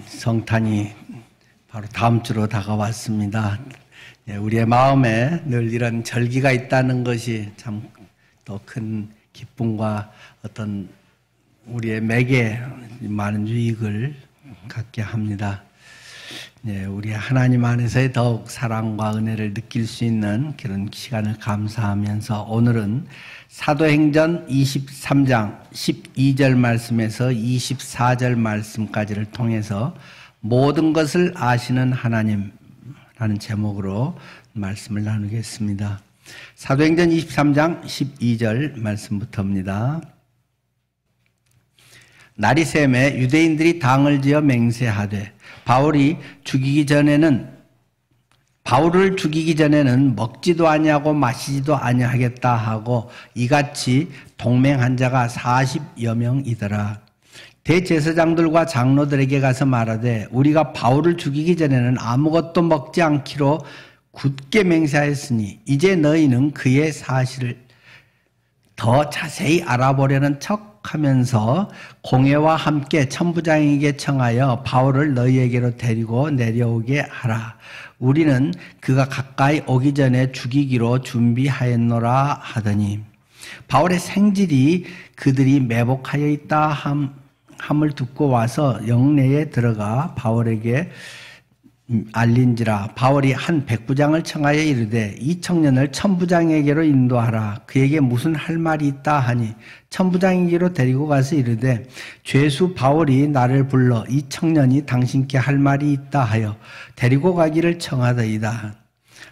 성탄이 바로 다음 주로 다가왔습니다. 우리의 마음에 늘 이런 절기가 있다는 것이 참 더 큰 기쁨과 어떤 우리의 맥에 많은 유익을 갖게 합니다. 우리 하나님 안에서의 더욱 사랑과 은혜를 느낄 수 있는 그런 시간을 감사하면서 오늘은 사도행전 23장 12절 말씀에서 24절 말씀까지를 통해서 모든 것을 아시는 하나님라는 제목으로 말씀을 나누겠습니다. 사도행전 23장 12절 말씀부터입니다. 날이 새매 유대인들이 당을 지어 맹세하되 바울을 죽이기 전에는 먹지도 아니하고 마시지도 아니하겠다 하고 이같이 동맹한 자가 40여 명이더라. 대제사장들과 장로들에게 가서 말하되 우리가 바울을 죽이기 전에는 아무것도 먹지 않기로 굳게 맹세하였으니 이제 너희는 그의 사실을 더 자세히 알아보려는 척하면서 공회와 함께 천부장에게 청하여 바울을 너희에게로 데리고 내려오게 하라. 우리는 그가 가까이 오기 전에 죽이기로 준비하였노라 하더니 바울의 생질이 그들이 매복하여 있다 함을 듣고 와서 영내에 들어가 바울에게 알린지라. 바울이 한 백부장을 청하여 이르되 이 청년을 천부장에게로 인도하라. 그에게 무슨 할 말이 있다 하니 천부장에게로 데리고 가서 이르되 죄수 바울이 나를 불러 이 청년이 당신께 할 말이 있다 하여 데리고 가기를 청하더이다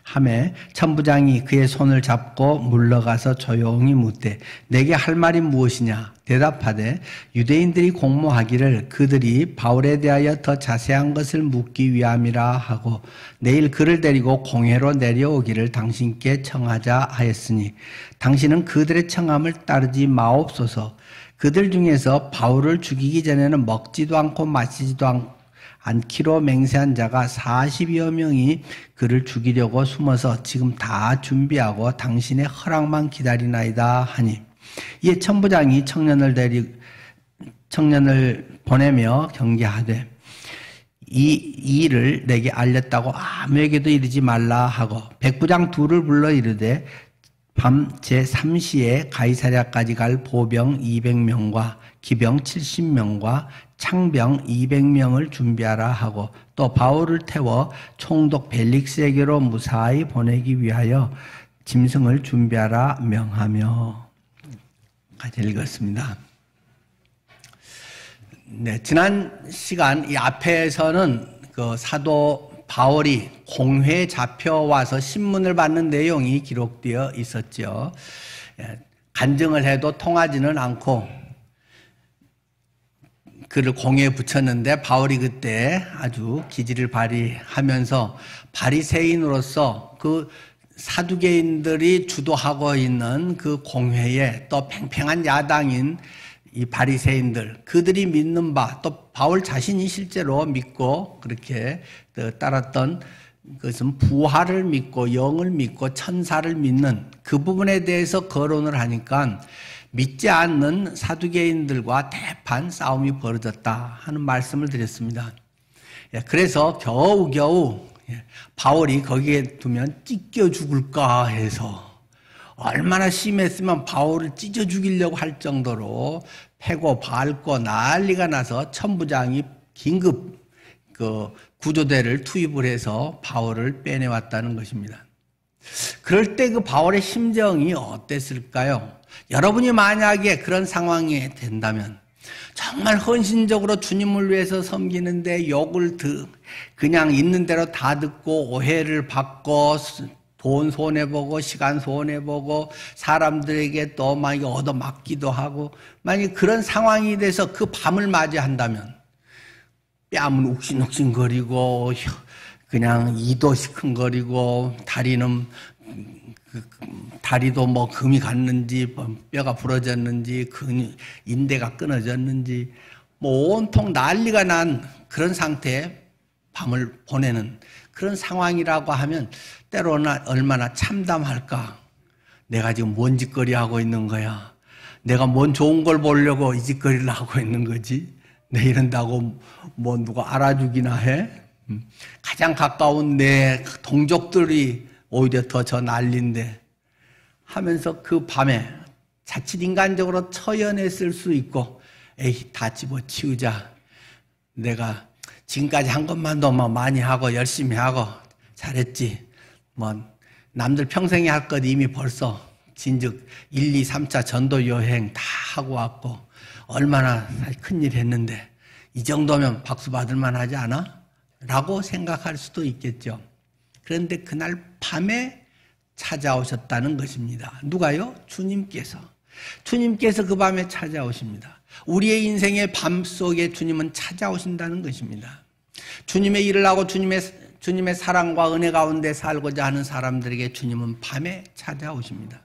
하매 천부장이 그의 손을 잡고 물러가서 조용히 묻되 내게 할 말이 무엇이냐. 대답하되 유대인들이 공모하기를 그들이 바울에 대하여 더 자세한 것을 묻기 위함이라 하고 내일 그를 데리고 공회로 내려오기를 당신께 청하자 하였으니 당신은 그들의 청함을 따르지 마옵소서. 그들 중에서 바울을 죽이기 전에는 먹지도 않고 마시지도 않기로 맹세한 자가 40여 명이 그를 죽이려고 숨어서 지금 다 준비하고 당신의 허락만 기다리나이다 하니 이에 천부장이 청년을 보내며 경계하되 이 일을 내게 알렸다고 아무에게도 이르지 말라 하고 백부장 둘을 불러 이르되 밤 제3시에 가이사랴까지 갈 보병 200명과 기병 70명과 창병 200명을 준비하라 하고 또 바울을 태워 총독 벨릭스에게로 무사히 보내기 위하여 짐승을 준비하라 명하며. 같이 읽었습니다. 지난 시간 이 앞에서는 그 사도 바울이 공회에 잡혀와서 신문을 받는 내용이 기록되어 있었죠. 간증을 해도 통하지는 않고 그를 공회에 붙였는데 바울이 그때 아주 기질을 발휘하면서 바리새인으로서 그 사두개인들이 주도하고 있는 그 공회에 또 팽팽한 야당인 이 바리새인들 그들이 믿는 바 또 바울 자신이 실제로 믿고 그렇게 따랐던 그것은 부활을 믿고 영을 믿고 천사를 믿는 그 부분에 대해서 거론을 하니까 믿지 않는 사두개인들과 대판 싸움이 벌어졌다 하는 말씀을 드렸습니다. 그래서 겨우겨우 바울이 거기에 두면 찢겨 죽을까 해서 얼마나 심했으면 바울을 찢어 죽이려고 할 정도로 패고 밟고 난리가 나서 천부장이 긴급 그 구조대를 투입을 해서 바울을 빼내왔다는 것입니다. 그럴 때 그 바울의 심정이 어땠을까요? 여러분이 만약에 그런 상황이 된다면 정말 헌신적으로 주님을 위해서 섬기는데 욕을 그냥 있는 대로 다 듣고 오해를 받고 돈 손해보고 시간 손해보고 사람들에게 또 막 얻어맞기도 하고 만약에 그런 상황이 돼서 그 밤을 맞이한다면 뺨은 욱신욱신거리고 그냥 이도 시큰거리고 다리도 뭐 금이 갔는지 뼈가 부러졌는지 인대가 끊어졌는지 뭐 온통 난리가 난 그런 상태에 밤을 보내는 그런 상황이라고 하면 때로는 얼마나 참담할까. 내가 지금 뭔 짓거리 하고 있는 거야. 내가 뭔 좋은 걸 보려고 이 짓거리를 하고 있는 거지. 내 이런다고 뭐 누가 알아주기나 해? 가장 가까운 내 동족들이 오히려 더 저 난리인데 하면서 그 밤에 자칫 인간적으로 처연했을 수 있고 에이 다 집어치우자. 내가 지금까지 한 것만도 뭐 많이 하고 열심히 하고 잘했지. 뭐 남들 평생에 할 것 이미 벌써 진즉 1, 2, 3차 전도 여행 다 하고 왔고 얼마나 큰일 했는데 이 정도면 박수 받을 만하지 않아? 라고 생각할 수도 있겠죠. 그런데 그날 밤에 찾아오셨다는 것입니다. 누가요? 주님께서. 주님께서 그 밤에 찾아오십니다. 우리의 인생의 밤 속에 주님은 찾아오신다는 것입니다. 주님의 일을 하고 주님의 사랑과 은혜 가운데 살고자 하는 사람들에게 주님은 밤에 찾아오십니다.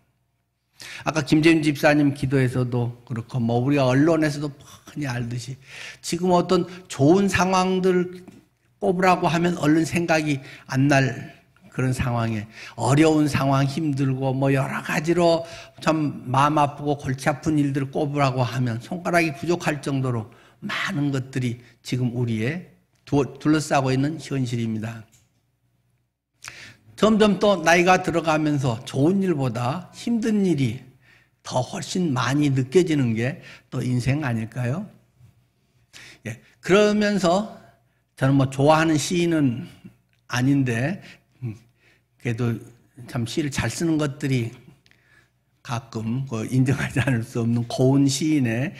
아까 김재윤 집사님 기도에서도 그렇고 뭐 우리가 언론에서도 뻔히 알듯이 지금 어떤 좋은 상황들 꼽으라고 하면 얼른 생각이 안 날 그런 상황에 어려운 상황 힘들고 뭐 여러 가지로 참 마음 아프고 골치 아픈 일들을 꼽으라고 하면 손가락이 부족할 정도로 많은 것들이 지금 우리의 둘러싸고 있는 현실입니다. 점점 또 나이가 들어가면서 좋은 일보다 힘든 일이 더 훨씬 많이 느껴지는 게 또 인생 아닐까요? 예, 그러면서 저는 뭐 좋아하는 시인은 아닌데 그래도 참 시를 잘 쓰는 것들이 가끔 인정하지 않을 수 없는 고운 시인의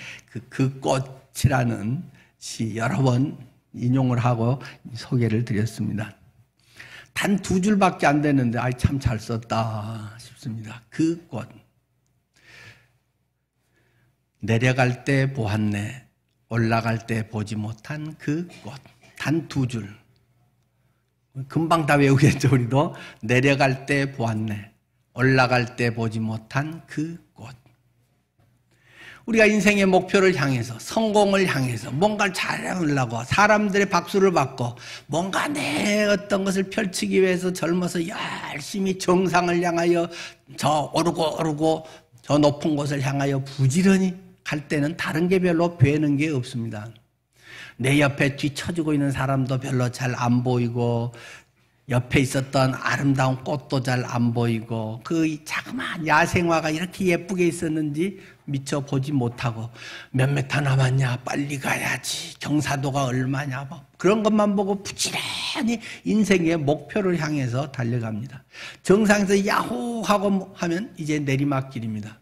그 꽃이라는 시 여러 번 인용을 하고 소개를 드렸습니다. 단 2줄밖에 안 되는데 아이 참 잘 썼다 싶습니다. 그 꽃. 내려갈 때 보았네. 올라갈 때 보지 못한 그 꽃. 단 2줄. 금방 다 외우겠죠, 우리도. 내려갈 때 보았네. 올라갈 때 보지 못한 그 꽃. 우리가 인생의 목표를 향해서, 성공을 향해서 뭔가를 잘하려고 사람들의 박수를 받고 뭔가 내 어떤 것을 펼치기 위해서 젊어서 열심히 정상을 향하여 저 오르고 저 높은 곳을 향하여 부지런히 갈 때는 다른 게 별로 배는 게 없습니다. 내 옆에 뒤처지고 있는 사람도 별로 잘 안 보이고 옆에 있었던 아름다운 꽃도 잘 안 보이고 그 자그마한 야생화가 이렇게 예쁘게 있었는지 미처 보지 못하고 몇 메타 남았냐 빨리 가야지 경사도가 얼마냐 뭐 그런 것만 보고 부지런히 인생의 목표를 향해서 달려갑니다. 정상에서 야호 하고 하면 이제 내리막길입니다.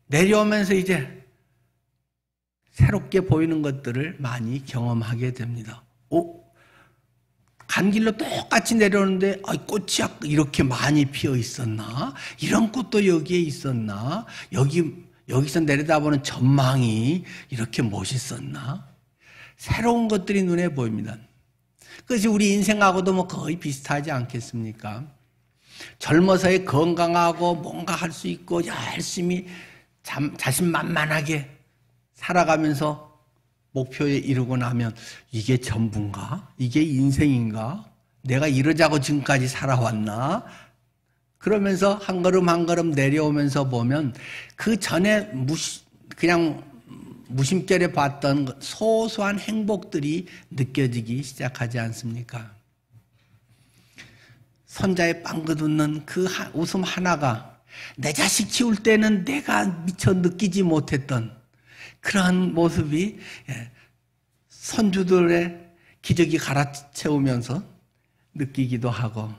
내려오면서 이제 새롭게 보이는 것들을 많이 경험하게 됩니다. 간 길로 똑같이 내려오는데 꽃이 이렇게 많이 피어 있었나? 이런 꽃도 여기에 있었나? 여기서 내려다보는 전망이 이렇게 멋있었나? 새로운 것들이 눈에 보입니다. 그것이 우리 인생하고도 뭐 거의 비슷하지 않겠습니까? 젊어서의 건강하고 뭔가 할 수 있고 열심히 자신만만하게 살아가면서 목표에 이르고 나면 이게 전부인가? 이게 인생인가? 내가 이러자고 지금까지 살아왔나? 그러면서 한 걸음 한 걸음 내려오면서 보면 그 전에 그냥 무심결에 봤던 소소한 행복들이 느껴지기 시작하지 않습니까? 손자의 빵긋 웃는 그 웃음 하나가 내 자식 키울 때는 내가 미처 느끼지 못했던 그러한 모습이 손주들의 기저귀 갈아채우면서 느끼기도 하고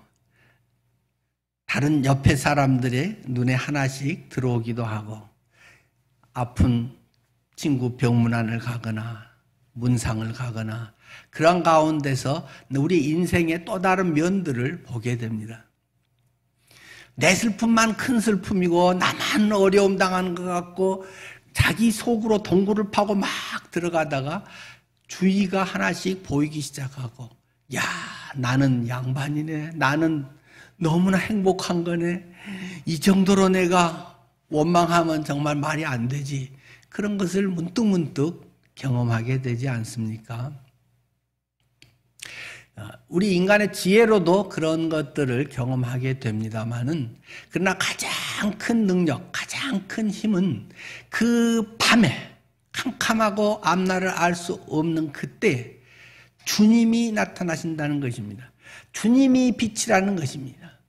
다른 옆에 사람들의 눈에 하나씩 들어오기도 하고 아픈 친구 병문안을 가거나 문상을 가거나 그런 가운데서 우리 인생의 또 다른 면들을 보게 됩니다. 내 슬픔만 큰 슬픔이고 나만 어려움 당하는 것 같고 자기 속으로 동굴을 파고 막 들어가다가 주위가 하나씩 보이기 시작하고 야 나는 양반이네. 나는 너무나 행복한 거네. 이 정도로 내가 원망하면 정말 말이 안 되지. 그런 것을 문득문득 경험하게 되지 않습니까? 우리 인간의 지혜로도 그런 것들을 경험하게 됩니다마는 그러나 가장 큰 능력, 가장 큰 힘은 그 밤에 캄캄하고 앞날을 알 수 없는 그때 주님이 나타나신다는 것입니다. 주님이 빛이라는 것입니다.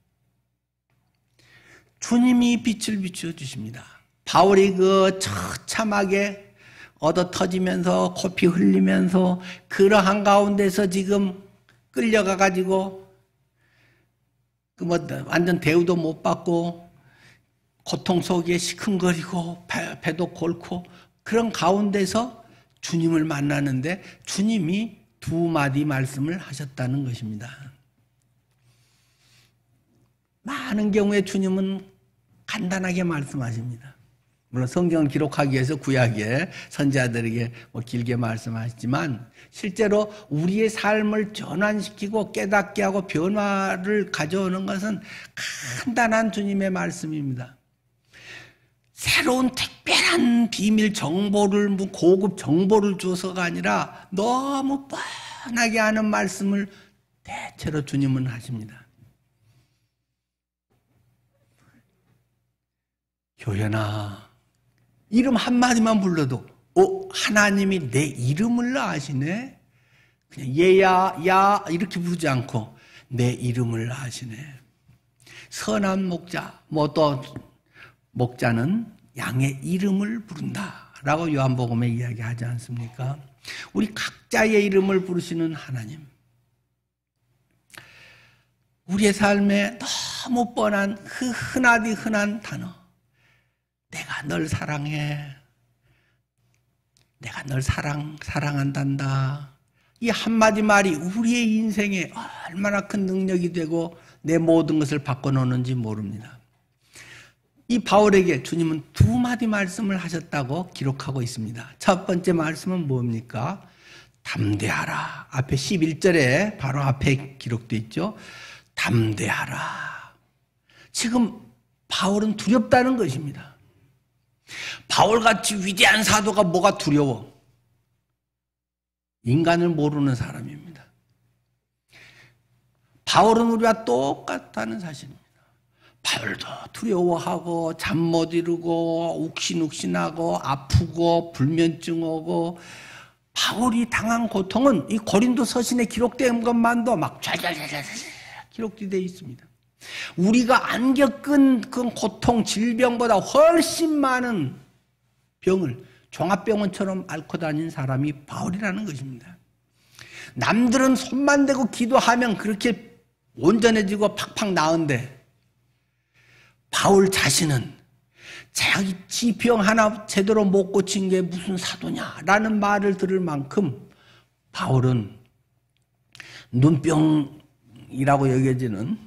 주님이 빛을 비춰주십니다. 바울이 그 처참하게 얻어 터지면서 코피 흘리면서 그러한 가운데서 지금 끌려가 가지고 그 뭐 완전 대우도 못 받고 고통 속에 시큰거리고 배도 골고 그런 가운데서 주님을 만나는데 주님이 두 마디 말씀을 하셨다는 것입니다. 많은 경우에 주님은 간단하게 말씀하십니다. 물론 성경을 기록하기 위해서 구약에 선지자들에게 길게 말씀하시지만 실제로 우리의 삶을 전환시키고 깨닫게 하고 변화를 가져오는 것은 간단한 주님의 말씀입니다. 새로운 특별한 비밀 정보를 고급 정보를 줘서가 아니라 너무 뻔하게 하는 말씀을 대체로 주님은 하십니다. 교현아, 이름 한마디만 불러도 하나님이 내 이름을 아시네. 그냥 얘야 야 이렇게 부르지 않고 내 이름을 아시네. 선한 목자, 또 목자는 양의 이름을 부른다라고 요한복음에 이야기하지 않습니까? 우리 각자의 이름을 부르시는 하나님. 우리의 삶에 너무 뻔한 그 흔하디 흔한 단어. 내가 널 사랑해. 내가 널 사랑한단다. 이 한마디 말이 우리의 인생에 얼마나 큰 능력이 되고 내 모든 것을 바꿔놓는지 모릅니다. 이 바울에게 주님은 두 마디 말씀을 하셨다고 기록하고 있습니다. 첫 번째 말씀은 뭡니까? 담대하라. 앞에 11절에 바로 앞에 기록되어 있죠. 담대하라. 지금 바울은 두렵다는 것입니다. 바울같이 위대한 사도가 뭐가 두려워? 인간을 모르는 사람입니다. 바울은 우리와 똑같다는 사실입니다. 바울도 두려워하고 잠 못 이루고 욱신욱신하고 아프고 불면증 오고 바울이 당한 고통은 이 고린도 서신에 기록된 것만도 막 잘 기록되어 있습니다. 우리가 안 겪은 그 고통, 질병보다 훨씬 많은 병을 종합병원처럼 앓고 다닌 사람이 바울이라는 것입니다. 남들은 손만 대고 기도하면 그렇게 온전해지고 팍팍 나은데 바울 자신은 자기 지병 하나 제대로 못 고친 게 무슨 사도냐라는 말을 들을 만큼 바울은 눈병이라고 여겨지는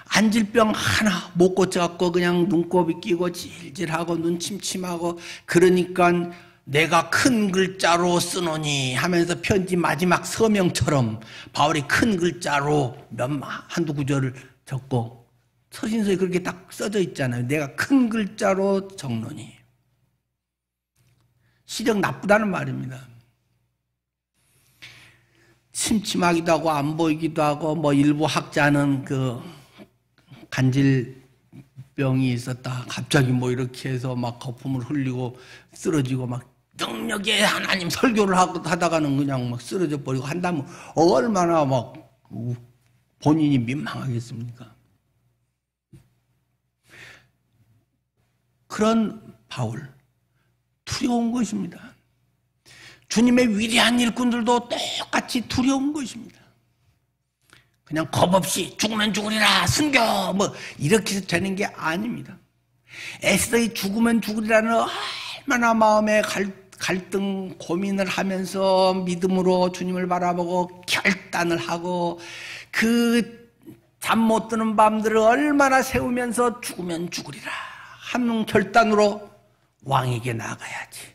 안질병 하나 못 고쳐갖고 그냥 눈곱이 끼고 질질하고 눈 침침하고 그러니까 내가 큰 글자로 쓰노니 하면서 편지 마지막 서명처럼 바울이 큰 글자로 한두 구절을 적고 서신서에 그렇게 딱 써져 있잖아요. 내가 큰 글자로 적노니. 시력 나쁘다는 말입니다. 침침하기도 하고 안 보이기도 하고 일부 학자는 그 간질병이 있었다. 갑자기 이렇게 해서 막 거품을 흘리고 쓰러지고 막 능력의 하나님 설교를 하다가는 그냥 막 쓰러져 버리고 한다면 얼마나 막 본인이 민망하겠습니까? 그런 바울, 두려운 것입니다. 주님의 위대한 일꾼들도 똑같이 두려운 것입니다. 그냥 겁없이 죽으면 죽으리라, 순교, 이렇게 되는 게 아닙니다. 에스더의 죽으면 죽으리라는 얼마나 마음에 갈등, 고민을 하면서 믿음으로 주님을 바라보고 결단을 하고 그 잠 못 드는 밤들을 얼마나 세우면서 죽으면 죽으리라 하는 결단으로 왕에게 나가야지.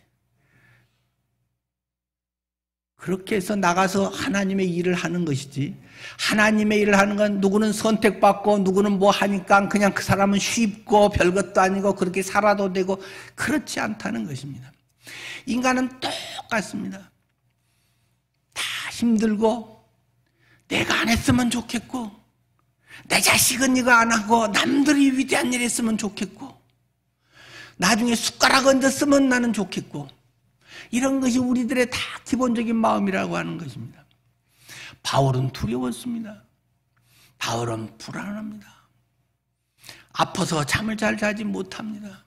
그렇게 해서 나가서 하나님의 일을 하는 것이지, 하나님의 일을 하는 건 누구는 선택받고 누구는 뭐 하니까 그냥 그 사람은 쉽고 별것도 아니고 그렇게 살아도 되고 그렇지 않다는 것입니다. 인간은 똑같습니다. 다 힘들고 내가 안 했으면 좋겠고 내 자식은 이거 안 하고 남들이 위대한 일 했으면 좋겠고 나중에 숟가락 얹었으면 나는 좋겠고 이런 것이 우리들의 다 기본적인 마음이라고 하는 것입니다. 바울은 두려웠습니다. 바울은 불안합니다. 아파서 잠을 잘 자지 못합니다.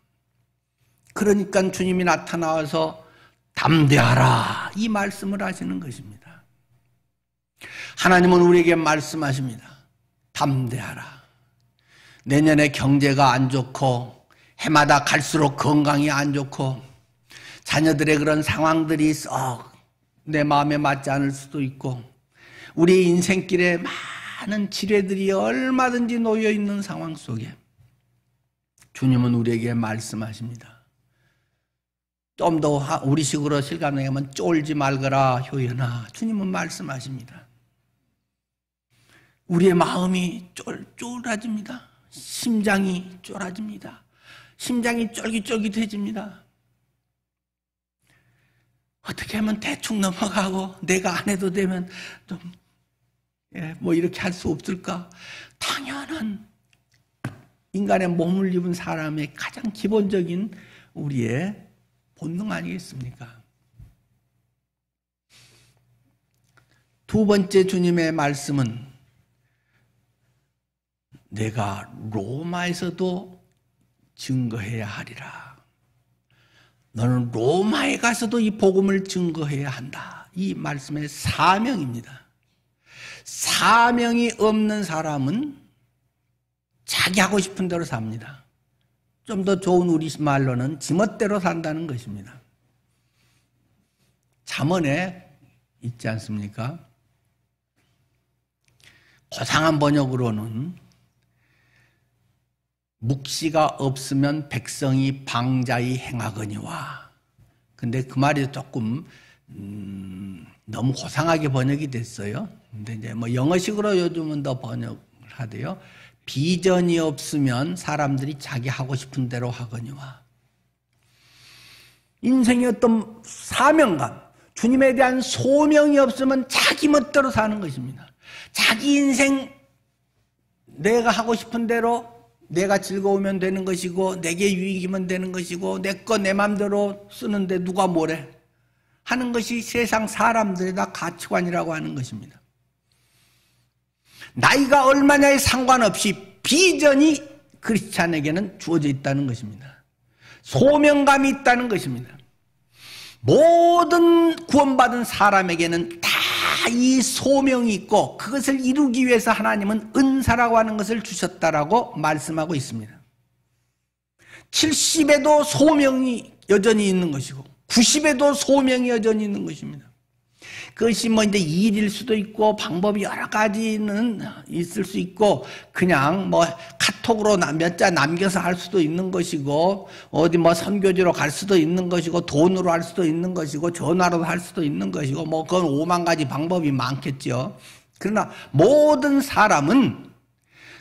그러니까 주님이 나타나와서 담대하라 이 말씀을 하시는 것입니다. 하나님은 우리에게 말씀하십니다. 담대하라. 내년에 경제가 안 좋고 해마다 갈수록 건강이 안 좋고 자녀들의 그런 상황들이 썩 내 마음에 맞지 않을 수도 있고 우리 인생길에 많은 지뢰들이 얼마든지 놓여 있는 상황 속에 주님은 우리에게 말씀하십니다. 좀 더 우리식으로 실감나면 쫄지 말거라 효연아. 주님은 말씀하십니다. 우리의 마음이 쫄아집니다. 심장이 쫄아집니다. 심장이 쫄깃쫄깃해집니다. 어떻게 하면 대충 넘어가고 내가 안 해도 되면 좀 뭐 이렇게 할 수 없을까? 당연한 인간의 몸을 입은 사람의 가장 기본적인 우리의 본능 아니겠습니까? 두 번째 주님의 말씀은 내가 로마에서도 증거해야 하리라. 너는 로마에 가서도 이 복음을 증거해야 한다. 이 말씀의 사명입니다. 사명이 없는 사람은 자기 하고 싶은 대로 삽니다. 좀 더 좋은 우리말로는 지멋대로 산다는 것입니다. 잠언에 있지 않습니까? 고상한 번역으로는 묵시가 없으면 백성이 방자히 행하거니와. 근데 그 말이 조금 너무 고상하게 번역이 됐어요. 근데 이제 뭐 영어식으로 요즘은 더 번역을 하대요. 비전이 없으면 사람들이 자기 하고 싶은 대로 하거니와. 인생의 어떤 사명감, 주님에 대한 소명이 없으면 자기 멋대로 사는 것입니다. 자기 인생 내가 하고 싶은 대로 내가 즐거우면 되는 것이고 내게 유익이면 되는 것이고 내 거 내 맘대로 쓰는데 누가 뭐래 하는 것이 세상 사람들의 다 가치관이라고 하는 것입니다. 나이가 얼마냐에 상관없이 비전이 크리스찬에게는 주어져 있다는 것입니다. 소명감이 있다는 것입니다. 모든 구원받은 사람에게는 다 이 소명이 있고 그것을 이루기 위해서 하나님은 은사라고 하는 것을 주셨다라고 말씀하고 있습니다. 70에도 소명이 여전히 있는 것이고 90에도 소명이 여전히 있는 것입니다. 그것이 뭐 이제 일일 수도 있고 방법이 여러 가지는 있을 수 있고 그냥 뭐 카톡으로 몇 자 남겨서 할 수도 있는 것이고 어디 뭐 선교지로 갈 수도 있는 것이고 돈으로 할 수도 있는 것이고 전화로 할 수도 있는 것이고 뭐 그건 5만 가지 방법이 많겠죠. 그러나 모든 사람은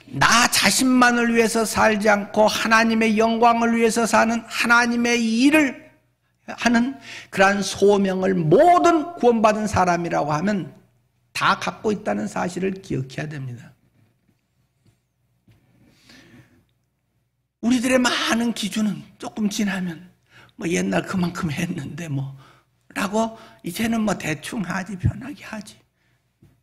나 자신만을 위해서 살지 않고 하나님의 영광을 위해서 사는 하나님의 일을 하는 그러한 소명을 모든 구원받은 사람이라고 하면 다 갖고 있다는 사실을 기억해야 됩니다. 우리들의 많은 기준은 조금 지나면 뭐 옛날 그만큼 했는데 뭐 라고 이제는 뭐 대충 하지 편하게 하지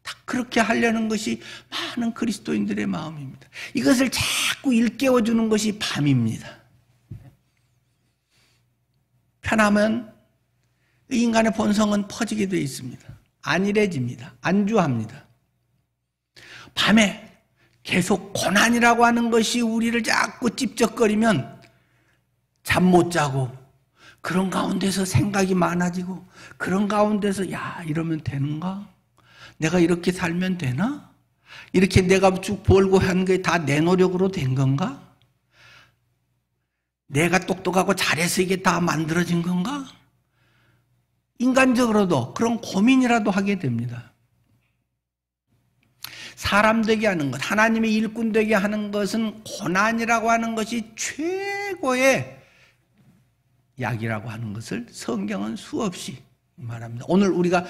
다 그렇게 하려는 것이 많은 그리스도인들의 마음입니다. 이것을 자꾸 일깨워주는 것이 밤입니다. 편하면 인간의 본성은 퍼지게 되어 있습니다. 안일해집니다. 안주합니다. 밤에 계속 고난이라고 하는 것이 우리를 자꾸 찝쩍거리면 잠 못 자고 그런 가운데서 생각이 많아지고 그런 가운데서 야 이러면 되는가? 내가 이렇게 살면 되나? 이렇게 내가 쭉 벌고 한 게 다 내 노력으로 된 건가? 내가 똑똑하고 잘해서 이게 다 만들어진 건가? 인간적으로도 그런 고민이라도 하게 됩니다. 사람 되게 하는 것, 하나님의 일꾼 되게 하는 것은 고난이라고 하는 것이 최고의 약이라고 하는 것을 성경은 수없이 말합니다. 오늘 우리가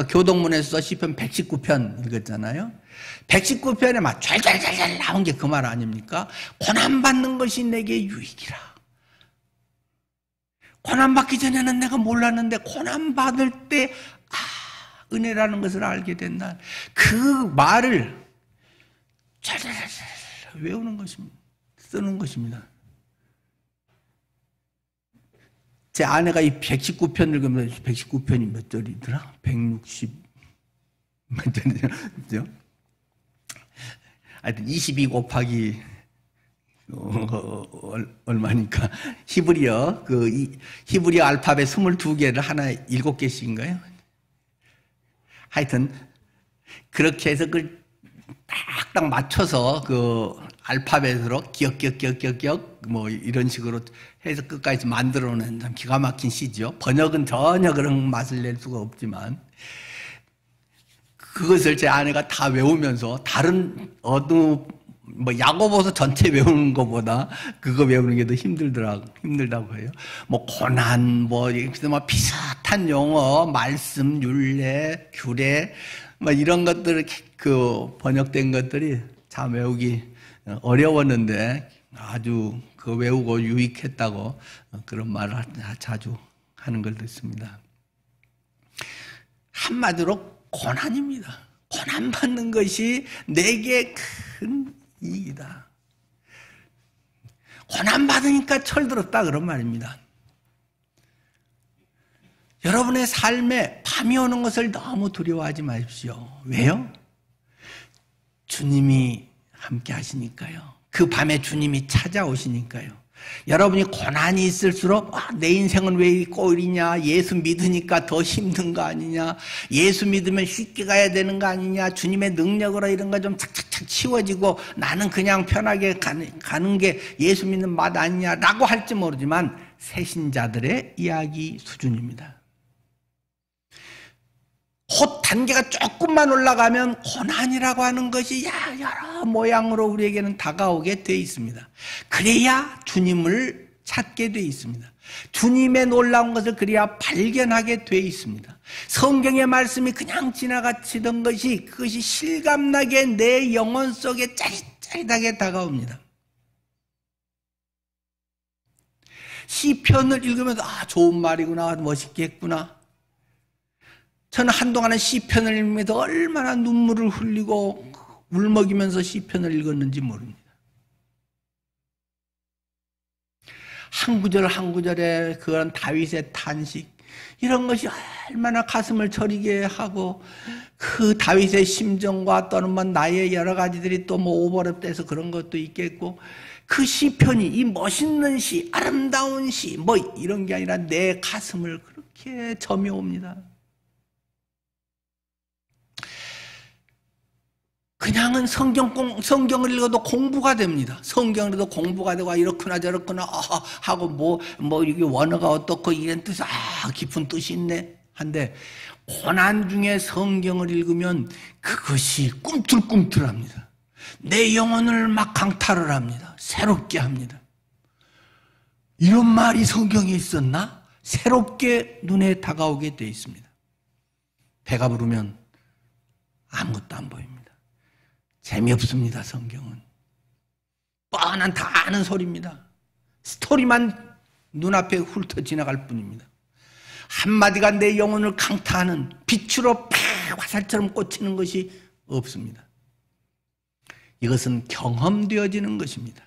교동문에서 시편 119편 읽었잖아요. 119편에 막 잘 나온 게 그 말 아닙니까? 고난받는 것이 내게 유익이라. 고난받기 전에는 내가 몰랐는데 고난받을 때 은혜라는 것을 알게 된다. 그 말을 잘 외우는 것입니다. 쓰는 것입니다. 제 아내가 이 119편 읽으면 119편이 몇 절이더라? 160 몇 절이죠? 하여튼 22 곱하기 얼마니까 히브리어 히브리어 알파벳 22개를 하나 7개씩인가요? 하여튼 그렇게 해서 그걸 딱딱 맞춰서 그 알파벳으로 기역 뭐 이런 식으로 해서 끝까지 만들어낸 참 기가 막힌 시죠. 번역은 전혀 그런 맛을 낼 수가 없지만 그것을 제 아내가 다 외우면서 다른 뭐 야고보서 전체 외우는 것보다 그거 외우는 게 더 힘들다고 해요. 뭐 고난 뭐 비슷한 용어, 말씀, 율례, 규례 뭐 이런 것들 그 번역된 것들이 참 외우기 어려웠는데 아주 그 외우고 유익했다고 그런 말을 자주 하는 걸 듣습니다. 한마디로 고난입니다. 고난받는 것이 내게 큰 이익이다. 고난받으니까 철들었다 그런 말입니다. 여러분의 삶에 밤이 오는 것을 너무 두려워하지 마십시오. 왜요? 주님이 함께 하시니까요. 그 밤에 주님이 찾아오시니까요. 여러분이 고난이 있을수록 내 인생은 왜 꼴이냐, 예수 믿으니까 더 힘든 거 아니냐, 예수 믿으면 쉽게 가야 되는 거 아니냐, 주님의 능력으로 이런 거 좀 착착착 치워지고 나는 그냥 편하게 가는 게 예수 믿는 맛 아니냐라고 할지 모르지만 새신자들의 이야기 수준입니다. 곧 단계가 조금만 올라가면 고난이라고 하는 것이 여러 모양으로 우리에게는 다가오게 돼 있습니다. 그래야 주님을 찾게 돼 있습니다. 주님의 놀라운 것을 그래야 발견하게 돼 있습니다. 성경의 말씀이 그냥 지나가치던 것이 그것이 실감나게 내 영혼 속에 짜릿짜릿하게 다가옵니다. 시편을 읽으면서 좋은 말이구나, 멋있게 했구나. 저는 한동안은 시편을 읽으면서 얼마나 눈물을 흘리고 울먹이면서 시편을 읽었는지 모릅니다. 한 구절 한 구절에 그런 다윗의 탄식 이런 것이 얼마나 가슴을 저리게 하고 그 다윗의 심정과 또는 뭐 나의 여러 가지들이 또 뭐 오버랩돼서 그런 것도 있겠고 그 시편이 이 멋있는 시, 아름다운 시 뭐 이런 게 아니라 내 가슴을 그렇게 점여옵니다. 그냥은 성경을 읽어도 공부가 됩니다. 성경을 읽어도 공부가 되고 이렇구나 저렇구나 하고 뭐 이게 원어가 어떻고 이런 뜻 깊은 뜻이 있네 한데 고난 중에 성경을 읽으면 그것이 꿈틀꿈틀합니다. 내 영혼을 막 강탈을 합니다. 새롭게 합니다. 이런 말이 성경에 있었나? 새롭게 눈에 다가오게 되어 있습니다. 배가 부르면 아무것도 안 보입니다. 재미없습니다. 성경은 뻔한 다 아는 소리입니다. 스토리만 눈앞에 훑어 지나갈 뿐입니다. 한마디가 내 영혼을 강타하는 빛으로 팍 화살처럼 꽂히는 것이 없습니다. 이것은 경험되어지는 것입니다.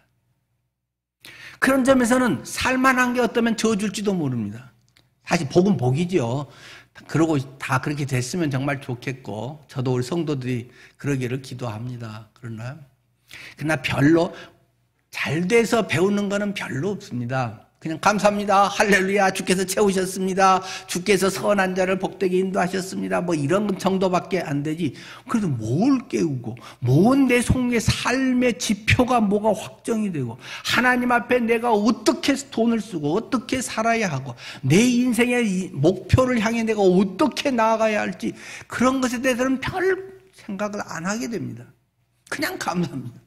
그런 점에서는 살만한 게 어떠면 저줄지도 모릅니다. 사실 복은 복이죠. 그러고 다 그렇게 됐으면 정말 좋겠고 저도 우리 성도들이 그러기를 기도합니다. 그러나 별로 잘 돼서 배우는 거는 별로 없습니다. 그냥 감사합니다. 할렐루야. 주께서 채우셨습니다. 주께서 선한 자를 복되게 인도하셨습니다. 뭐 이런 정도밖에 안 되지. 그래도 뭘 깨우고 뭔 내 속의 삶의 지표가 뭐가 확정이 되고 하나님 앞에 내가 어떻게 돈을 쓰고 어떻게 살아야 하고 내 인생의 목표를 향해 내가 어떻게 나아가야 할지 그런 것에 대해서는 별 생각을 안 하게 됩니다. 그냥 감사합니다.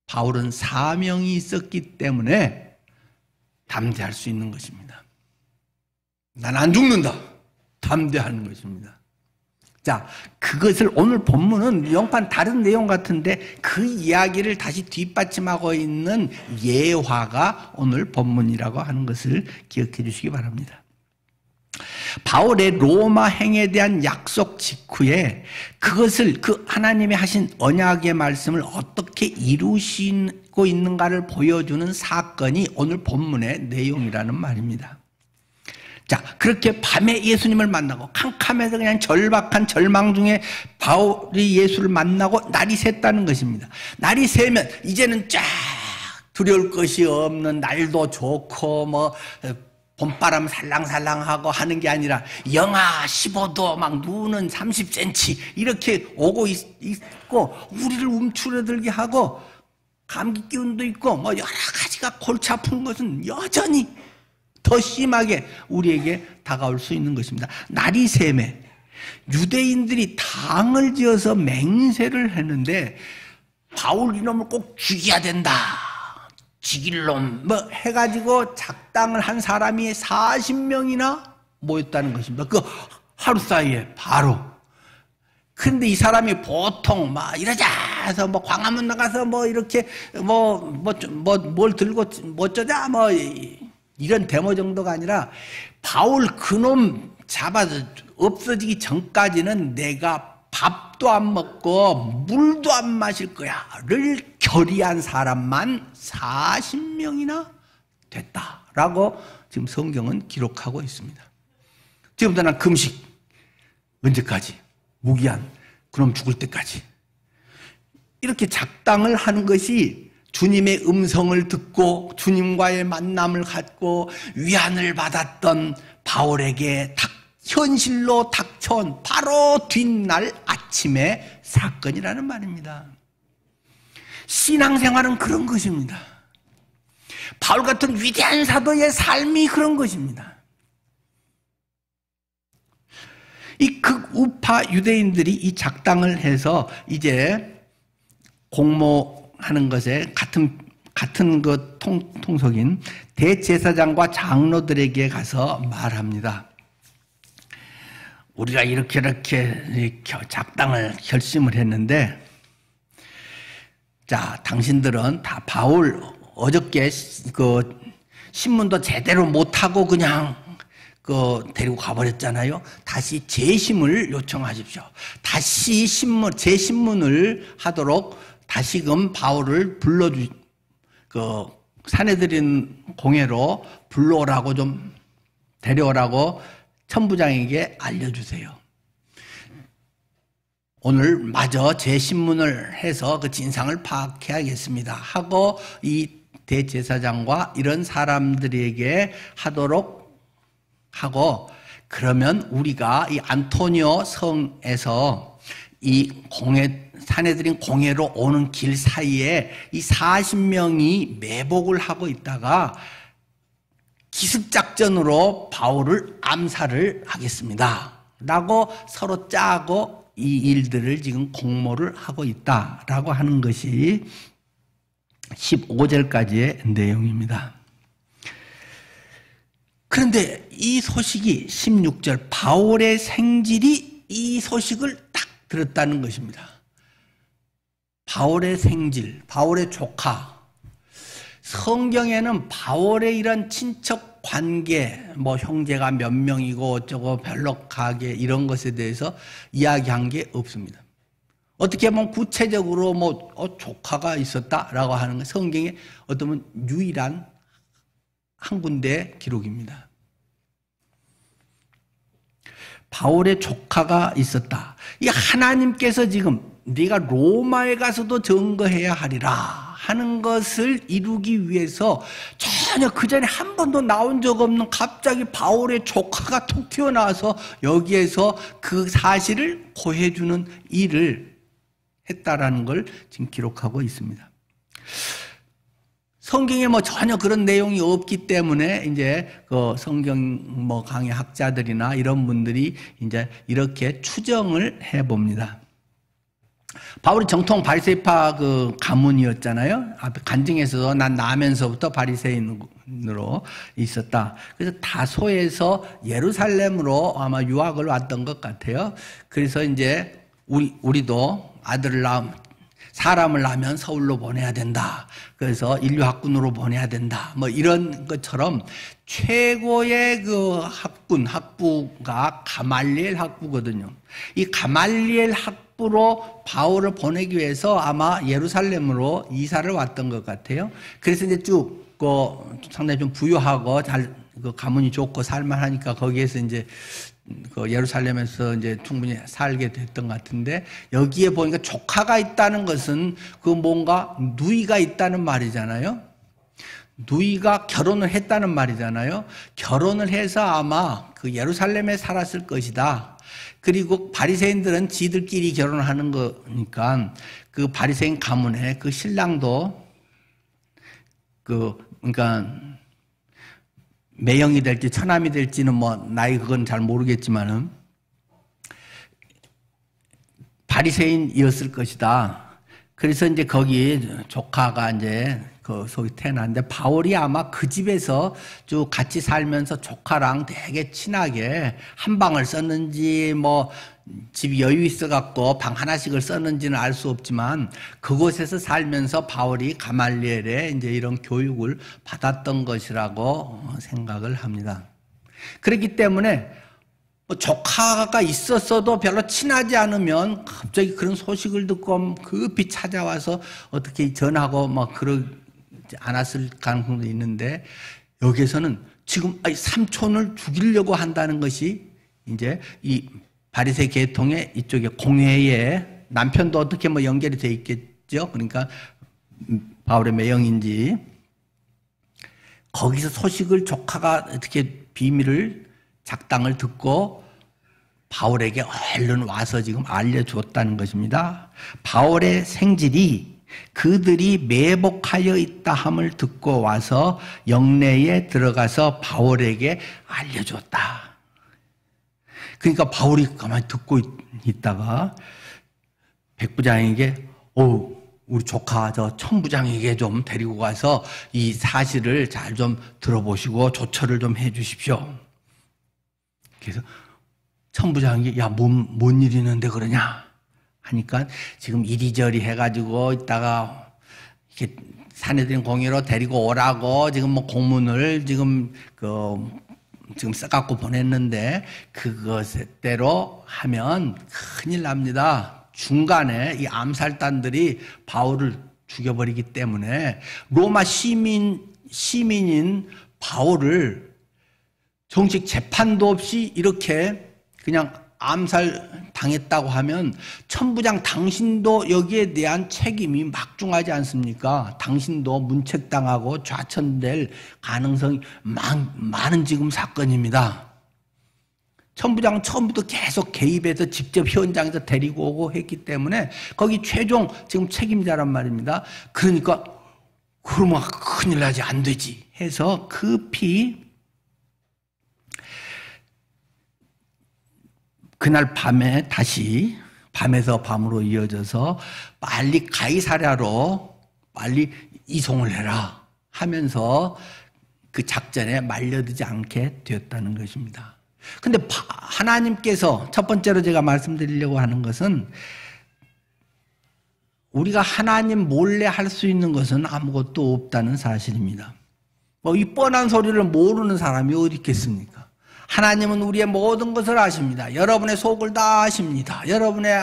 바울은 사명이 있었기 때문에 담대할 수 있는 것입니다. 난 안 죽는다. 담대하는 것입니다. 자, 그것을 오늘 본문은 영판 다른 내용 같은데 그 이야기를 다시 뒷받침하고 있는 예화가 오늘 본문이라고 하는 것을 기억해 주시기 바랍니다. 바울의 로마 행에 대한 약속 직후에 그것을 그 하나님이 하신 언약의 말씀을 어떻게 이루시고 있는가를 보여주는 사건이 오늘 본문의 내용이라는 말입니다. 자, 그렇게 밤에 예수님을 만나고 캄캄해서 그냥 절박한 절망 중에 바울이 예수를 만나고 날이 샜다는 것입니다. 날이 새면 이제는 쫙 두려울 것이 없는 날도 좋고 뭐 봄바람 살랑살랑하고 하는 게 아니라 영하 15도 막 눈은 30cm 이렇게 오고 있고 우리를 움츠러들게 하고 감기 기운도 있고 뭐 여러 가지가 골치 아픈 것은 여전히 더 심하게 우리에게 다가올 수 있는 것입니다. 날이 새매 유대인들이 당을 지어서 맹세를 했는데 바울 이놈을 꼭 죽여야 된다. 죽일 놈 뭐 해가지고 작당을 한 사람이 40명이나 모였다는 것입니다. 그 하루 사이에 바로. 근데 이 사람이 보통 막 이러자 해서 뭐 광화문 나가서 뭐 이렇게 뭘 들고 뭐 어쩌자 뭐 이런 데모 정도가 아니라 바울 그놈 잡아서 없어지기 전까지는 내가 밥도 안 먹고 물도 안 마실 거야를 결의한 사람만 40명이나 됐다라고 지금 성경은 기록하고 있습니다. 지금부터 난 금식 언제까지? 무기한 그놈 죽을 때까지 이렇게 작당을 하는 것이 주님의 음성을 듣고 주님과의 만남을 갖고 위안을 받았던 바울에게 현실로 닥쳐온 바로 뒷날 아침의 사건이라는 말입니다. 신앙생활은 그런 것입니다. 바울 같은 위대한 사도의 삶이 그런 것입니다. 이 극우파 유대인들이 이 작당을 해서 이제 공모하는 것에 같은 그 통속인 대제사장과 장로들에게 가서 말합니다. 우리가 이렇게 작당을 결심을 했는데, 자, 당신들은 다 바울 어저께 그 신문도 제대로 못하고 그냥 데리고 가버렸잖아요. 다시 재심을 요청하십시오. 다시 재신문을 하도록 다시금 바울을 사내들인 공회로 불러오라고 좀 데려오라고 천부장에게 알려주세요. 오늘 마저 재신문을 해서 그 진상을 파악해야겠습니다 하고 이 대제사장과 이런 사람들에게 하도록 하고, 그러면 우리가 이 안토니오 성에서 이 사내들인 공회로 오는 길 사이에 이 40명이 매복을 하고 있다가 기습작전으로 바울을 암살을 하겠습니다 라고 서로 짜고 이 일들을 지금 공모를 하고 있다라고 하는 것이 15절까지의 내용입니다. 그런데 이 소식이 16절 바울의 생질이 이 소식을 딱 들었다는 것입니다. 바울의 생질, 바울의 조카. 성경에는 바울의 이런 친척 관계, 뭐 형제가 몇 명이고 어쩌고 별록하게 이런 것에 대해서 이야기한 게 없습니다. 어떻게 보면 구체적으로 조카가 있었다라고 하는 건 성경에 어쩌면 유일한 한 군데 기록입니다. 바울의 조카가 있었다. 이 하나님께서 지금 네가 로마에 가서도 증거해야 하리라 하는 것을 이루기 위해서 전혀 그 전에 한 번도 나온 적 없는 갑자기 바울의 조카가 툭 튀어나와서 여기에서 그 사실을 고해주는 일을 했다라는 걸 지금 기록하고 있습니다. 성경에 전혀 그런 내용이 없기 때문에 이제 그 성경 강의 학자들이나 이런 분들이 이제 이렇게 추정을 해 봅니다. 바울이 정통 바리새파 그 가문이었잖아요. 앞에 간증에서 난 나면서부터 바리새인으로 있었다. 그래서 다소에서 예루살렘으로 아마 유학을 왔던 것 같아요. 그래서 이제 우리도 사람을 낳으면 서울로 보내야 된다. 그래서 인류학군으로 보내야 된다. 뭐 이런 것처럼 최고의 그 학부가 가말리엘 학부거든요. 이 가말리엘 학부로 바울을 보내기 위해서 아마 예루살렘으로 이사를 왔던 것 같아요. 그래서 이제 쭉 상당히 좀 부유하고 그 가문이 좋고 살만하니까 거기에서 이제 그 예루살렘에서 이제 충분히 살게 됐던 것 같은데, 여기에 보니까 조카가 있다는 것은 그 뭔가 누이가 있다는 말이잖아요. 누이가 결혼을 했다는 말이잖아요. 결혼을 해서 아마 그 예루살렘에 살았을 것이다. 그리고 바리새인들은 지들끼리 결혼하는 거니까 그 바리새인 가문에 그 신랑도 그러니까 매형이 될지 처남이 될지는 뭐 나이 그건 잘 모르겠지만은 바리새인이었을 것이다. 그래서 이제 거기 조카가 이제 그 속이 태어났는데, 바울이 아마 그 집에서 쭉 같이 살면서 조카랑 되게 친하게 한 방을 썼는지 뭐 집이 여유 있어 갖고 방 하나씩을 썼는지는 알 수 없지만 그곳에서 살면서 바울이 가말리엘의 이제 이런 교육을 받았던 것이라고 생각을 합니다. 그렇기 때문에 뭐 조카가 있었어도 별로 친하지 않으면 갑자기 그런 소식을 듣고 급히 찾아와서 어떻게 전하고 막 그러지 않았을 가능성도 있는데, 여기에서는 지금 삼촌을 죽이려고 한다는 것이 이제 이 바리새 계통의 이쪽에 공회에 남편도 어떻게 뭐 연결이 돼 있겠죠. 그러니까 바울의 매형인지 거기서 소식을 조카가 어떻게 비밀을 작당을 듣고 바울에게 얼른 와서 지금 알려주었다는 것입니다. 바울의 생질이 그들이 매복하여 있다 함을 듣고 와서 영내에 들어가서 바울에게 알려줬다. 그러니까 바울이 가만히 듣고 있다가 백부장에게 우리 조카 저 천부장에게 좀 데리고 가서 이 사실을 잘 좀 들어보시고 조처를 좀 해 주십시오. 그래서 천부장이 뭔 일이 있는데 그러냐 하니까 지금 이리저리 해가지고 이따가 이렇게 사내들인 공의로 데리고 오라고 지금 뭐 공문을 지금 써갖고 보냈는데 그것대로 하면 큰일 납니다. 중간에 이 암살단들이 바울을 죽여버리기 때문에 로마 시민인 바울을 정식 재판도 없이 이렇게 그냥 암살 당했다고 하면 천부장 당신도 여기에 대한 책임이 막중하지 않습니까? 당신도 문책당하고 좌천될 가능성이 많은 지금 사건입니다. 천부장은 처음부터 계속 개입해서 직접 현장에서 데리고 오고 했기 때문에 거기 최종 지금 책임자란 말입니다. 그러니까 그러면 큰일 나지, 안 되지 해서 급히 그날 밤에 다시 밤에서 밤으로 이어져서 빨리 가이사랴로 빨리 이송을 해라 하면서 그 작전에 말려들지 않게 되었다는 것입니다. 근데 하나님께서 첫 번째로 제가 말씀드리려고 하는 것은 우리가 하나님 몰래 할 수 있는 것은 아무것도 없다는 사실입니다. 이 뻔한 소리를 모르는 사람이 어디 있겠습니까? 하나님은 우리의 모든 것을 아십니다. 여러분의 속을 다 아십니다. 여러분의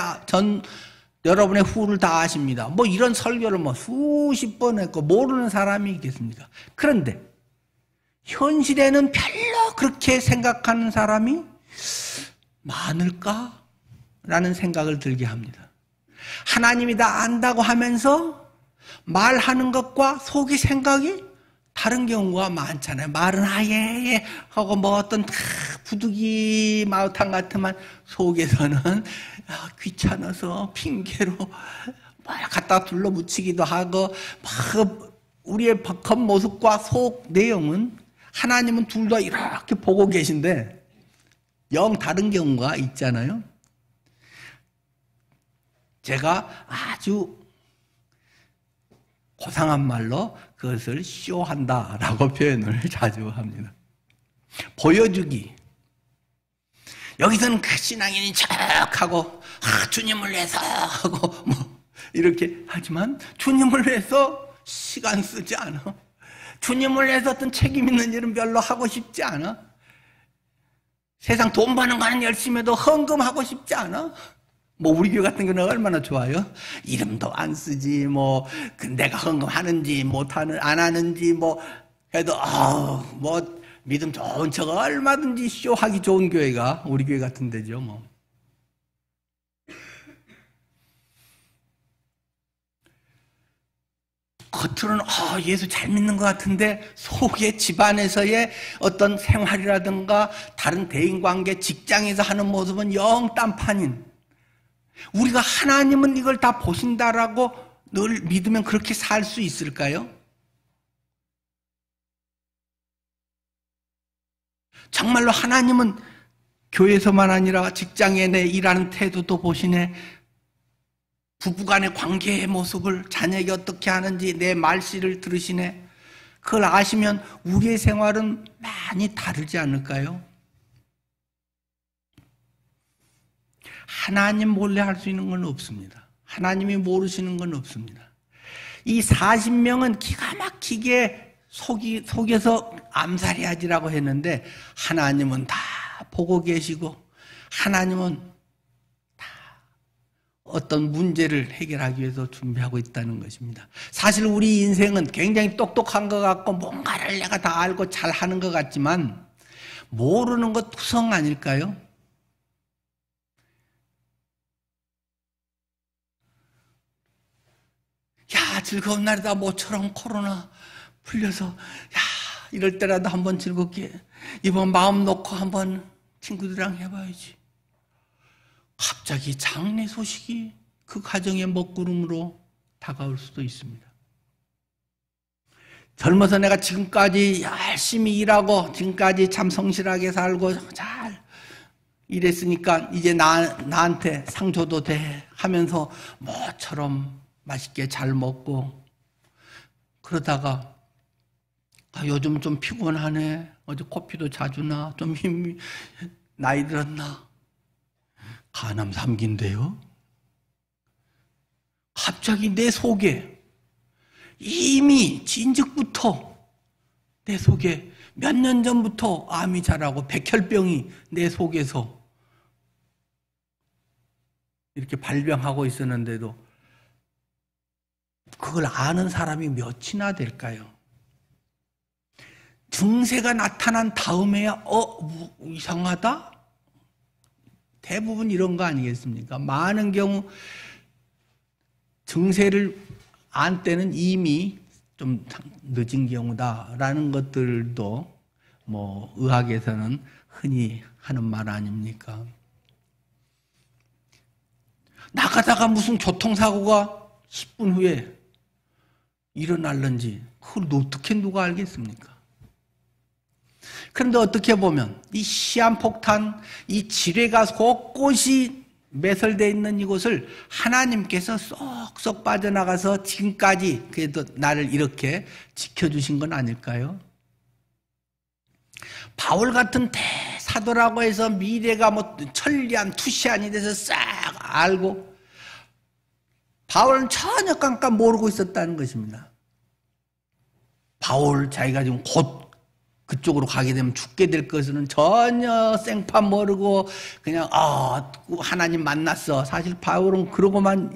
후를 다 아십니다. 뭐 이런 설교를 수십 번 했고 모르는 사람이 있겠습니까? 그런데 현실에는 별로 그렇게 생각하는 사람이 많을까? 라는 생각을 들게 합니다. 하나님이 다 안다고 하면서 말하는 것과 속의 생각이 다른 경우가 많잖아요. 말은 아예 하고 뭐 어떤 부득이 마우탕 같으면 속에서는 귀찮아서 핑계로 갖다 둘러붙이기도 하고 우리의 겉모습과 속 내용은 하나님은 둘 다 이렇게 보고 계신데 영 다른 경우가 있잖아요. 제가 아주 고상한 말로 그것을 쇼한다라고 표현을 자주 합니다. 보여주기. 여기서는 그 신앙인이 척하고 주님을 위해서 하고 뭐 이렇게 하지만 주님을 위해서 시간 쓰지 않아. 주님을 위해서 어떤 책임 있는 일은 별로 하고 싶지 않아. 세상 돈 버는 거는 열심히 해도 헌금하고 싶지 않아. 뭐 우리 교회 같은 경우는 얼마나 좋아요. 이름도 안 쓰지 뭐 내가 헌금하는지 못하는 안 하는지 뭐 해도 뭐 믿음 좋은 척 얼마든지 쇼하기 좋은 교회가 우리 교회 같은 데죠 뭐. 겉으로는 예수 잘 믿는 것 같은데 속에 집안에서의 어떤 생활이라든가 다른 대인관계 직장에서 하는 모습은 영 딴판인, 우리가 하나님은 이걸 다 보신다라고 늘 믿으면 그렇게 살 수 있을까요? 정말로 하나님은 교회에서만 아니라 직장에 내 일하는 태도도 보시네. 부부간의 관계의 모습을 자녀에게 어떻게 하는지 내 말씨를 들으시네. 그걸 아시면 우리의 생활은 많이 다르지 않을까요? 하나님 몰래 할 수 있는 건 없습니다. 하나님이 모르시는 건 없습니다. 이 40명은 기가 막히게 속에서 암살해야지라고 했는데 하나님은 다 보고 계시고 하나님은 어떤 문제를 해결하기 위해서 준비하고 있다는 것입니다. 사실 우리 인생은 굉장히 똑똑한 것 같고 뭔가를 내가 다 알고 잘하는 것 같지만 모르는 것 투성 아닐까요? 야, 즐거운 날이다. 모처럼 코로나 풀려서 야, 이럴 때라도 한번 즐겁게 이번 마음 놓고 한번 친구들이랑 해봐야지. 갑자기 장례 소식이 그 가정의 먹구름으로 다가올 수도 있습니다. 젊어서 내가 지금까지 열심히 일하고 지금까지 참 성실하게 살고 잘 일했으니까 이제 나한테 상 줘도 돼 하면서 뭐처럼 맛있게 잘 먹고 그러다가 요즘 좀 피곤하네. 어제 코피도 자주 나. 좀 힘이 나이 들었나. 간암 3기인데요. 갑자기 내 속에 이미 진즉부터 내 속에 몇 년 전부터 암이 자라고 백혈병이 내 속에서 이렇게 발병하고 있었는데도 그걸 아는 사람이 몇이나 될까요? 증세가 나타난 다음에야 이상하다? 대부분 이런 거 아니겠습니까? 많은 경우 증세를 안 때는 이미 좀 늦은 경우다라는 것들도 뭐 의학에서는 흔히 하는 말 아닙니까? 나가다가 무슨 교통사고가 10분 후에 일어날는지 그걸 어떻게 누가 알겠습니까? 그런데 어떻게 보면 이 시한폭탄, 이 지뢰가 곳곳이 매설되어 있는 이곳을 하나님께서 쏙쏙 빠져나가서 지금까지 그래도 나를 이렇게 지켜주신 건 아닐까요? 바울 같은 대사도라고 해서 미래가 뭐 천리안, 투시안이 돼서 싹 알고 바울은 전혀 깜깜 모르고 있었다는 것입니다. 바울 자기가 지금 곧 그쪽으로 가게 되면 죽게 될 것은 전혀 생판 모르고 그냥 하나님 만났어. 사실 바울은 그러고만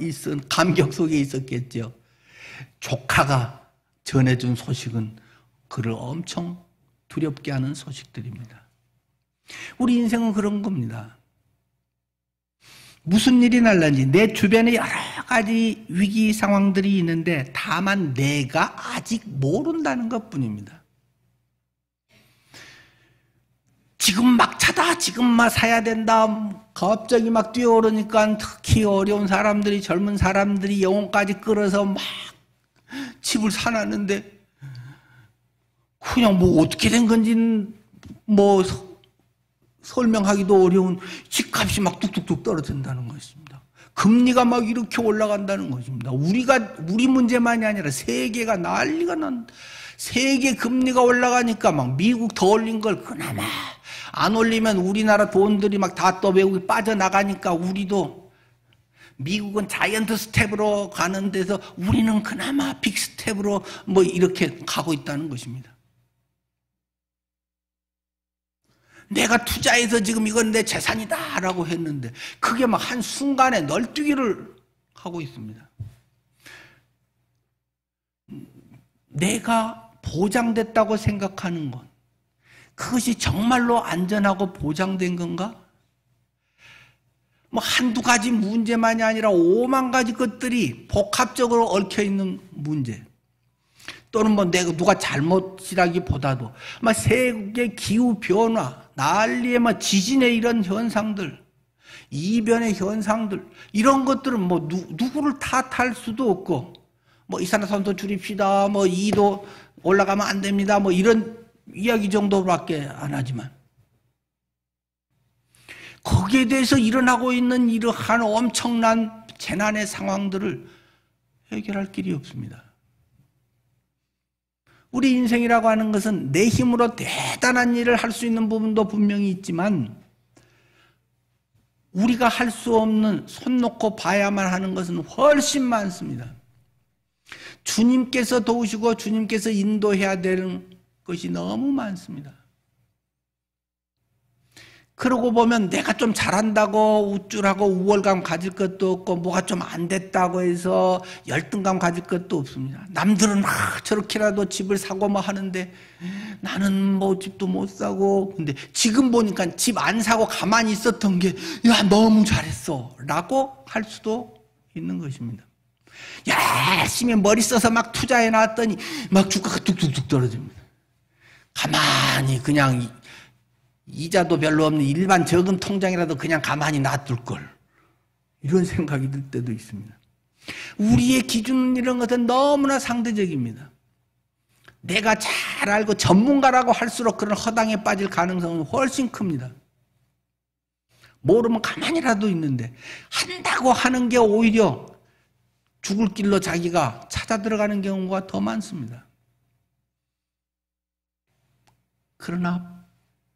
감격 속에 있었겠죠. 조카가 전해준 소식은 그를 엄청 두렵게 하는 소식들입니다. 우리 인생은 그런 겁니다. 무슨 일이 날는지 내 주변에 여러 가지 위기 상황들이 있는데 다만 내가 아직 모른다는 것뿐입니다. 지금 막 차다, 지금 막 사야 된다, 갑자기 막 뛰어오르니까 특히 어려운 사람들이, 젊은 사람들이 영혼까지 끌어서 막 집을 사놨는데 그냥 뭐 어떻게 된 건지는 설명하기도 어려운 집값이 막 뚝뚝뚝 떨어진다는 것입니다. 금리가 막 이렇게 올라간다는 것입니다. 우리 문제만이 아니라 세계가 난리가 난, 세계 금리가 올라가니까 막 미국 더 올린 걸 그나마 안 올리면 우리나라 돈들이 막 다 또 외국에 빠져나가니까 우리도, 미국은 자이언트 스텝으로 가는 데서 우리는 그나마 빅 스텝으로 뭐 이렇게 가고 있다는 것입니다. 내가 투자해서 지금 이건 내 재산이다 라고 했는데 그게 막 한순간에 널뛰기를 하고 있습니다. 내가 보장됐다고 생각하는 것, 그것이 정말로 안전하고 보장된 건가? 뭐 한두 가지 문제만이 아니라 5만 가지 것들이 복합적으로 얽혀있는 문제, 또는 뭐 내가 누가 잘못이라기보다도 막 세계 기후 변화, 난리에 막 지진의 이런 현상들, 이변의 현상들, 이런 것들은 뭐 누구를 탓할 수도 없고, 뭐 이산화탄소 줄입시다, 뭐 2도 올라가면 안 됩니다, 뭐 이런 이야기 정도밖에 안 하지만, 거기에 대해서 일어나고 있는 이러한 엄청난 재난의 상황들을 해결할 길이 없습니다. 우리 인생이라고 하는 것은 내 힘으로 대단한 일을 할 수 있는 부분도 분명히 있지만, 우리가 할 수 없는, 손 놓고 봐야만 하는 것은 훨씬 많습니다. 주님께서 도우시고 주님께서 인도해야 되는 것이 너무 많습니다. 그러고 보면 내가 좀 잘한다고 우쭐하고 우월감 가질 것도 없고, 뭐가 좀 안 됐다고 해서 열등감 가질 것도 없습니다. 남들은 저렇게라도 집을 사고 뭐 하는데 나는 뭐 집도 못 사고, 근데 지금 보니까 집 안 사고 가만히 있었던 게, 야, 너무 잘했어 라고 할 수도 있는 것입니다. 열심히 머리 써서 막 투자해 놨더니 막 주가가 뚝뚝뚝 떨어집니다. 가만히 그냥 이자도 별로 없는 일반 저금 통장이라도 그냥 가만히 놔둘 걸, 이런 생각이 들 때도 있습니다. 우리의 기준, 이런 것은 너무나 상대적입니다. 내가 잘 알고 전문가라고 할수록 그런 허당에 빠질 가능성은 훨씬 큽니다. 모르면 가만히라도 있는데, 한다고 하는 게 오히려 죽을 길로 자기가 찾아 들어가는 경우가 더 많습니다. 그러나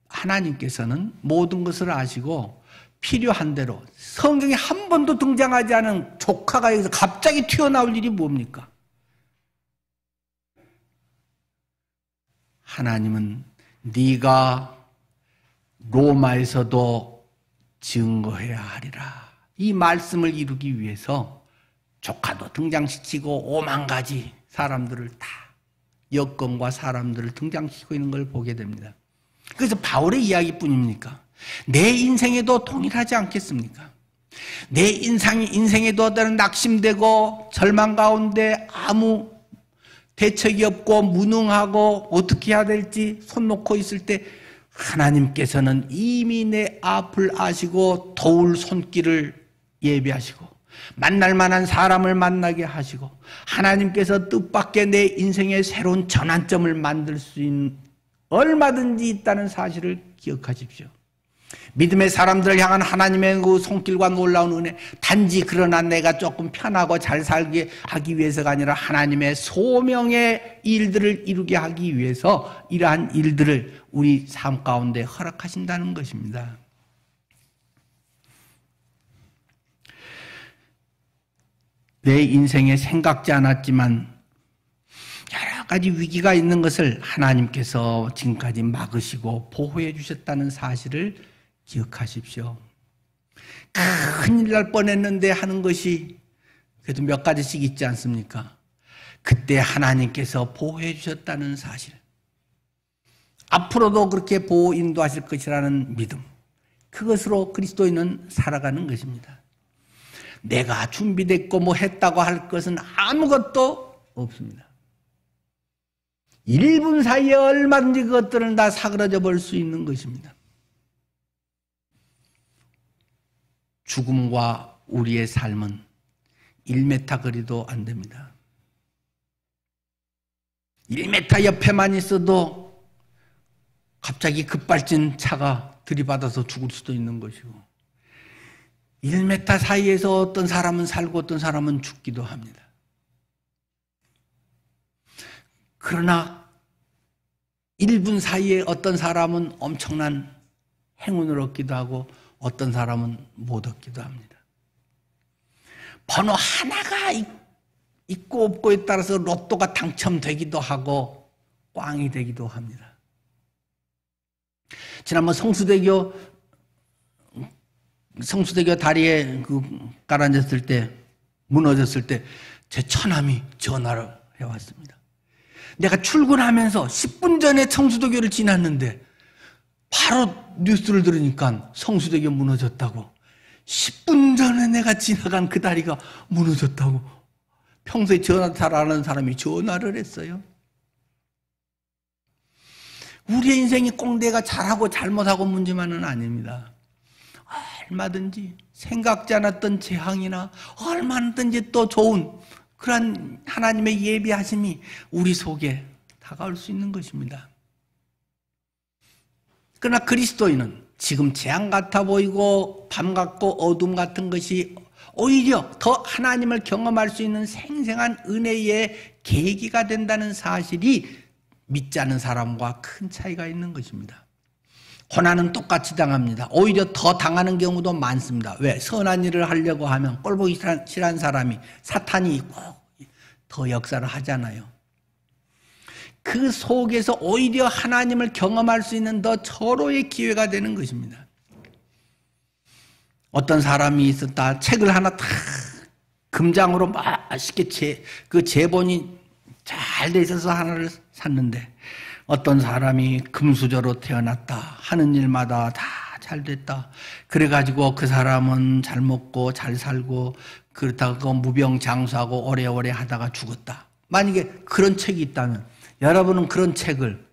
하나님께서는 모든 것을 아시고 필요한 대로, 성경에 한 번도 등장하지 않은 조카가 여기서 갑자기 튀어나올 일이 뭡니까? 하나님은 네가 로마에서도 증거해야 하리라, 이 말씀을 이루기 위해서 조카도 등장시키고 5만 가지 사람들을 다, 여건과 사람들을 등장시키고 있는 걸 보게 됩니다. 그래서 바울의 이야기뿐입니까? 내 인생에도 동일하지 않겠습니까? 내 인생에도 어떤 낙심되고 절망 가운데 아무 대책이 없고 무능하고 어떻게 해야 될지 손 놓고 있을 때, 하나님께서는 이미 내 앞을 아시고 도울 손길을 예비하시고 만날 만한 사람을 만나게 하시고, 하나님께서 뜻밖의 내 인생의 새로운 전환점을 만들 수 있는, 얼마든지 있다는 사실을 기억하십시오. 믿음의 사람들을 향한 하나님의 그 손길과 놀라운 은혜, 단지 그러나 내가 조금 편하고 잘 살게 하기 위해서가 아니라 하나님의 소명의 일들을 이루게 하기 위해서 이러한 일들을 우리 삶 가운데 허락하신다는 것입니다. 내 인생에 생각지 않았지만 여러 가지 위기가 있는 것을 하나님께서 지금까지 막으시고 보호해 주셨다는 사실을 기억하십시오. 큰일 날 뻔했는데 하는 것이 그래도 몇 가지씩 있지 않습니까? 그때 하나님께서 보호해 주셨다는 사실, 앞으로도 그렇게 보호 인도하실 것이라는 믿음, 그것으로 그리스도인은 살아가는 것입니다. 내가 준비됐고 뭐 했다고 할 것은 아무것도 없습니다. 1분 사이에 얼마든지 그것들을 다 사그라져 볼 수 있는 것입니다. 죽음과 우리의 삶은 1m 거리도 안 됩니다. 1m 옆에만 있어도 갑자기 급발진 차가 들이받아서 죽을 수도 있는 것이고, 1m 사이에서 어떤 사람은 살고 어떤 사람은 죽기도 합니다. 그러나 1분 사이에 어떤 사람은 엄청난 행운을 얻기도 하고 어떤 사람은 못 얻기도 합니다. 번호 하나가 있고 없고에 따라서 로또가 당첨되기도 하고 꽝이 되기도 합니다. 지난번 성수대교 다리에 깔아앉았을 때, 무너졌을 때 제 처남이 전화를 해왔습니다. 내가 출근하면서 10분 전에 성수대교를 지났는데 바로 뉴스를 들으니까 성수대교 무너졌다고. 10분 전에 내가 지나간 그 다리가 무너졌다고. 평소에 전화 잘 안 하는 사람이 전화를 했어요. 우리의 인생이 꼭 내가 잘하고 잘못하고 문제만은 아닙니다. 얼마든지 생각지 않았던 재앙이나 얼마든지 또 좋은 그런 하나님의 예비하심이 우리 속에 다가올 수 있는 것입니다. 그러나 그리스도인은 지금 재앙 같아 보이고 밤 같고 어둠 같은 것이 오히려 더 하나님을 경험할 수 있는 생생한 은혜의 계기가 된다는 사실이 믿지 않는 사람과 큰 차이가 있는 것입니다. 고난은 똑같이 당합니다. 오히려 더 당하는 경우도 많습니다. 왜? 선한 일을 하려고 하면 꼴보기 싫은 사람이 사탄이 있고 더 역사를 하잖아요. 그 속에서 오히려 하나님을 경험할 수 있는 더 절호의 기회가 되는 것입니다. 어떤 사람이 있었다. 책을 하나 탁 금장으로 맛있게 그 제본이 잘 돼 있어서 하나를 샀는데 어떤 사람이 금수저로 태어났다. 하는 일마다 다 잘 됐다. 그래가지고 그 사람은 잘 먹고 잘 살고 그렇다고 무병장수하고 오래오래 하다가 죽었다. 만약에 그런 책이 있다면 여러분은 그런 책을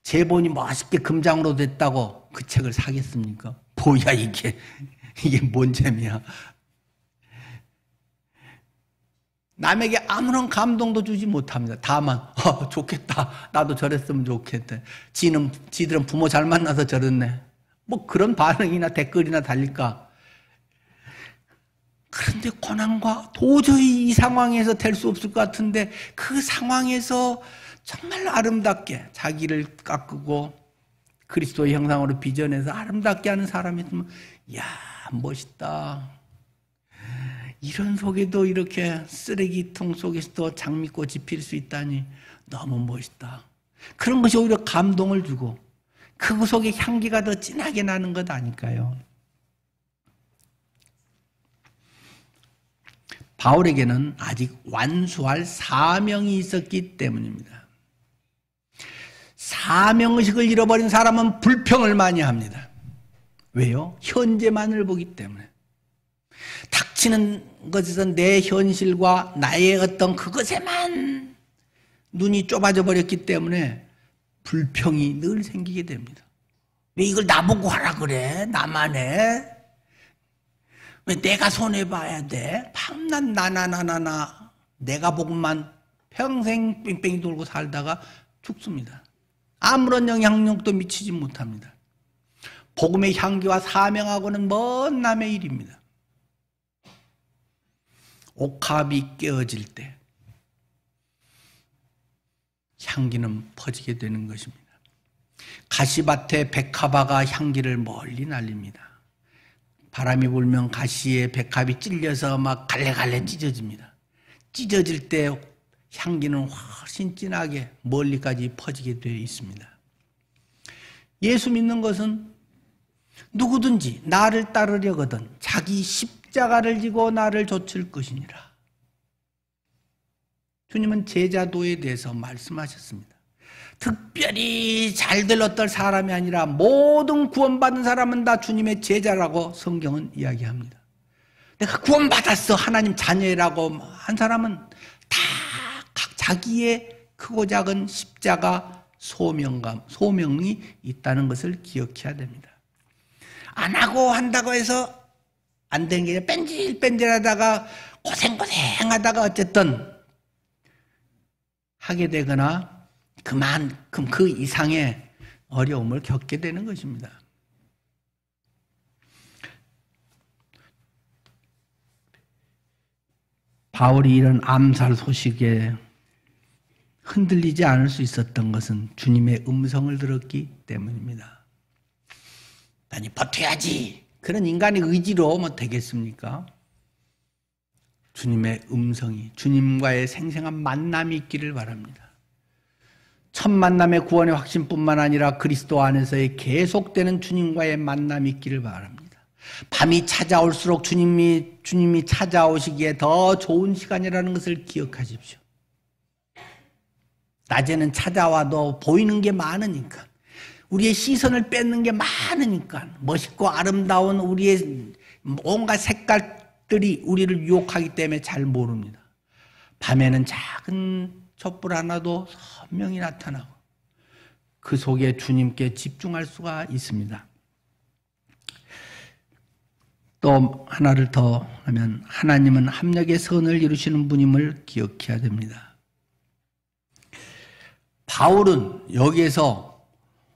제본이 멋있게 금장으로 됐다고 그 책을 사겠습니까? 뭐야 이게 뭔 재미야. 남에게 아무런 감동도 주지 못합니다. 다만 좋겠다. 나도 저랬으면 좋겠다. 지들은 부모 잘 만나서 저랬네. 뭐 그런 반응이나 댓글이나 달릴까. 그런데 고난과 도저히 이 상황에서 될 수 없을 것 같은데 그 상황에서 정말 아름답게 자기를 깎고 그리스도의 형상으로 빚어내서 아름답게 하는 사람이 있으면 이야 멋있다. 이런 속에도 이렇게 쓰레기통 속에서도 장미꽃이 필 수 있다니 너무 멋있다. 그런 것이 오히려 감동을 주고 그 속에 향기가 더 진하게 나는 것 아닐까요? 바울에게는 아직 완수할 사명이 있었기 때문입니다. 사명의식을 잃어버린 사람은 불평을 많이 합니다. 왜요? 현재만을 보기 때문에. 닥치는 것에서 내 현실과 나의 어떤 그것에만 눈이 좁아져 버렸기 때문에 불평이 늘 생기게 됩니다. 왜 이걸 나보고 하라 그래? 나만 해? 왜 내가 손해봐야 돼? 밤낮 나나나나나 내가 보고만 평생 뺑뺑이 돌고 살다가 죽습니다. 아무런 영향력도 미치지 못합니다. 복음의 향기와 사명하고는 먼 남의 일입니다. 옥합이 깨어질 때 향기는 퍼지게 되는 것입니다. 가시밭에 백합화가 향기를 멀리 날립니다. 바람이 불면 가시에 백합이 찔려서 막 갈래갈래 찢어집니다. 찢어질 때 향기는 훨씬 진하게 멀리까지 퍼지게 되어 있습니다. 예수 믿는 것은 누구든지 나를 따르려거든 자기 십자가를 지고 나를 좇을 것이니라. 주님은 제자도에 대해서 말씀하셨습니다. 특별히 잘될 어떤 사람이 아니라 모든 구원받은 사람은 다 주님의 제자라고 성경은 이야기합니다. 내가 구원받았어 하나님 자녀라고 한 사람은 다 각 자기의 크고 작은 십자가 소명이 있다는 것을 기억해야 됩니다. 안 하고 한다고 해서 안 되는 게 뺀질뺀질하다가 고생하다가 어쨌든 하게 되거나 그만큼 그 이상의 어려움을 겪게 되는 것입니다. 바울이 이런 암살 소식에 흔들리지 않을 수 있었던 것은 주님의 음성을 들었기 때문입니다. 아니, 버텨야지. 그런 인간의 의지로 뭐 되겠습니까? 주님의 음성이, 주님과의 생생한 만남이 있기를 바랍니다. 첫 만남의 구원의 확신뿐만 아니라 그리스도 안에서의 계속되는 주님과의 만남이 있기를 바랍니다. 밤이 찾아올수록 주님이 찾아오시기에 더 좋은 시간이라는 것을 기억하십시오. 낮에는 찾아와도 보이는 게 많으니까, 우리의 시선을 뺏는 게 많으니까, 멋있고 아름다운 우리의 온갖 색깔들이 우리를 유혹하기 때문에 잘 모릅니다. 밤에는 작은 촛불 하나도 선명히 나타나고 그 속에 주님께 집중할 수가 있습니다. 또 하나를 더 하면, 하나님은 합력의 선을 이루시는 분임을 기억해야 됩니다. 바울은 여기에서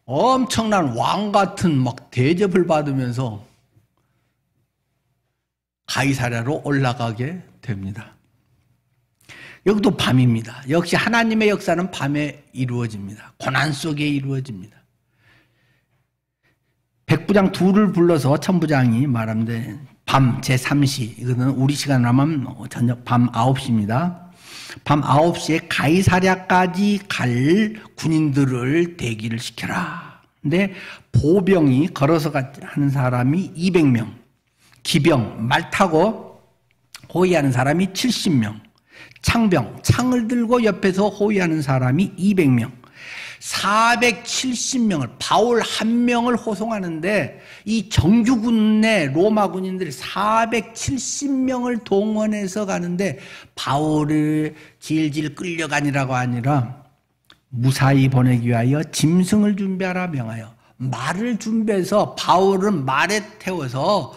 엄청난 왕 같은 막 대접을 받으면서 가이사랴로 올라가게 됩니다. 여기도 밤입니다. 역시 하나님의 역사는 밤에 이루어집니다. 고난 속에 이루어집니다. 백부장 둘을 불러서 천부장이 말하는데, 밤 제3시, 이거는 우리 시간으로 하면 저녁 밤 9시입니다. 밤 9시에 가이사랴까지 갈 군인들을 대기를 시켜라. 근데 보병이 걸어서 하는 사람이 200명, 기병, 말 타고 호위하는 사람이 70명, 창병, 창을 들고 옆에서 호위하는 사람이 200명, 470명을, 바울 한 명을 호송하는데 이 정규군 내 로마 군인들이 470명을 동원해서 가는데, 바울을 질질 끌려가니라고 아니라 무사히 보내기 위하여 짐승을 준비하라 명하여 말을 준비해서 바울은 말에 태워서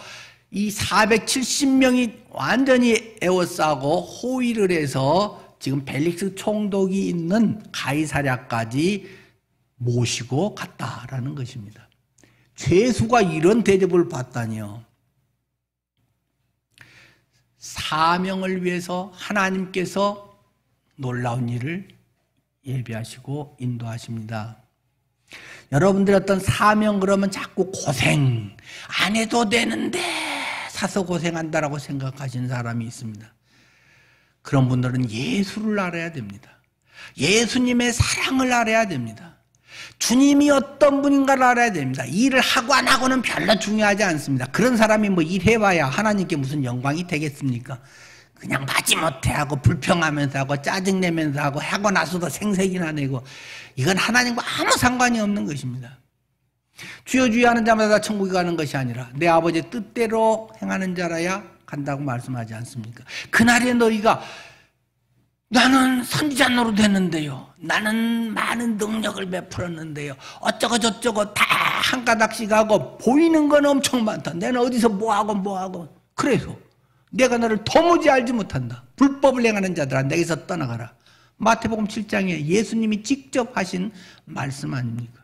이 470명이 완전히 에워싸고 호위를 해서 지금 벨릭스 총독이 있는 가이사랴까지 모시고 갔다라는 것입니다. 죄수가 이런 대접을 받다니요. 사명을 위해서 하나님께서 놀라운 일을 예비하시고 인도하십니다. 여러분들이 어떤 사명 그러면 자꾸 고생 안 해도 되는데 사서 고생한다라고 생각하시는 사람이 있습니다. 그런 분들은 예수를 알아야 됩니다. 예수님의 사랑을 알아야 됩니다. 주님이 어떤 분인가를 알아야 됩니다. 일을 하고 안 하고는 별로 중요하지 않습니다. 그런 사람이 뭐 일해봐야 하나님께 무슨 영광이 되겠습니까? 그냥 마지못해 하고 불평하면서 하고 짜증내면서 하고 나서도 생색이나 내고, 이건 하나님과 아무 상관이 없는 것입니다. 주여 주여 하는 자마다 천국에 가는 것이 아니라 내 아버지의 뜻대로 행하는 자라야 간다고 말씀하지 않습니까? 그날에 너희가 나는 선지자 노릇했는데요, 나는 많은 능력을 베풀었는데요, 어쩌고 저쩌고 다 한 가닥씩 하고 보이는 건 엄청 많다. 내는 어디서 뭐하고 그래서 내가 너를 도무지 알지 못한다. 불법을 행하는 자들아 내게서 떠나가라. 마태복음 7장에 예수님이 직접 하신 말씀 아닙니까?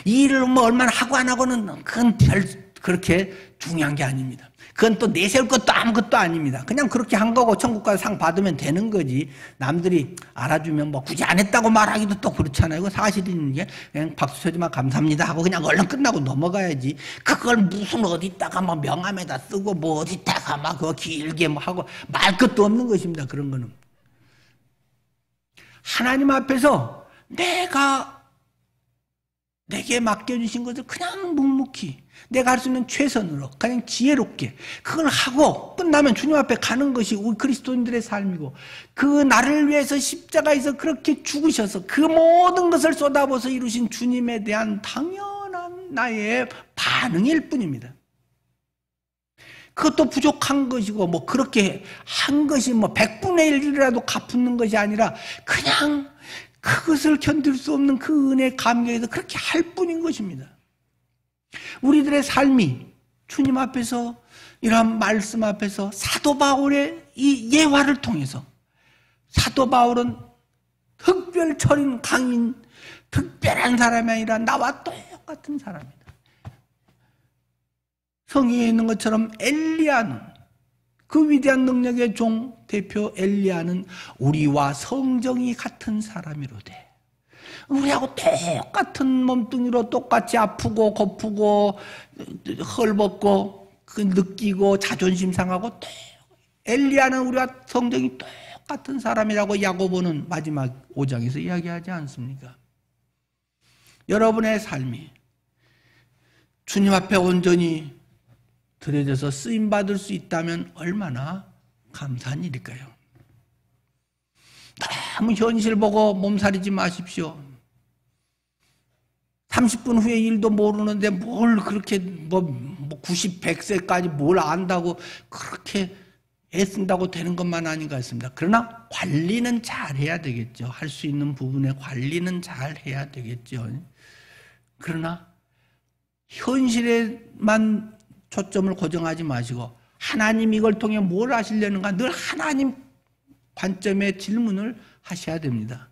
이 일을 뭐 얼마나 하고 안 하고는 그건 그렇게 중요한 게 아닙니다. 그건 또 내세울 것도 아무것도 아닙니다. 그냥 그렇게 한 거고 천국 가서 상 받으면 되는 거지. 남들이 알아주면 뭐 굳이 안 했다고 말하기도 또 그렇잖아요. 이거 사실인 게 그냥 박수 쳐주면 감사합니다 하고 그냥 얼른 끝나고 넘어가야지. 그걸 무슨 어디다가 막 명함에다 쓰고 뭐 어디다가 막 그거 길게 뭐 하고 말 것도 없는 것입니다. 그런 거는. 하나님 앞에서 내게 맡겨주신 것을 그냥 묵묵히 내가 할 수 있는 최선으로 그냥 지혜롭게 그걸 하고 끝나면 주님 앞에 가는 것이 우리 그리스도인들의 삶이고, 그 나를 위해서 십자가에서 그렇게 죽으셔서 그 모든 것을 쏟아부어서 이루신 주님에 대한 당연한 나의 반응일 뿐입니다. 그것도 부족한 것이고 뭐 그렇게 한 것이 뭐 100분의 1이라도 갚는 것이 아니라 그냥 그것을 견딜 수 없는 그 은혜 감격에서 그렇게 할 뿐인 것입니다. 우리들의 삶이 주님 앞에서 이러한 말씀 앞에서 사도 바울의 이 예화를 통해서, 사도 바울은 특별철인 강인 특별한 사람이 아니라 나와 똑같은 사람이다. 성경에 있는 것처럼 엘리야는 그 위대한 능력의 종 대표 엘리야는 우리와 성정이 같은 사람이로되 우리하고 똑같은 몸뚱이로 똑같이 아프고 고프고 헐벗고 느끼고 자존심 상하고 엘리야는 우리와 성정이 똑같은 사람이라고 야고보는 마지막 5장에서 이야기하지 않습니까? 여러분의 삶이 주님 앞에 온전히 드려져서 쓰임받을 수 있다면 얼마나 감사한 일일까요? 너무 현실 보고 몸살이지 마십시오. 30분 후에 일도 모르는데 뭘 그렇게 90, 100세까지 뭘 안다고 그렇게 애쓴다고 되는 것만 아닌 것 같습니다. 그러나 관리는 잘 해야 되겠죠. 할 수 있는 부분에 관리는 잘 해야 되겠죠. 그러나 현실에만 초점을 고정하지 마시고 하나님 이걸 통해 뭘 하시려는가 늘 하나님 관점의 질문을 하셔야 됩니다.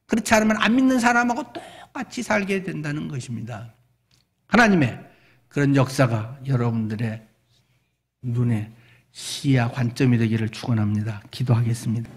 그렇지 않으면 안 믿는 사람하고 똑같이 살게 된다는 것입니다. 하나님의 그런 역사가 여러분들의 눈에 시야 관점이 되기를 축원합니다. 기도하겠습니다.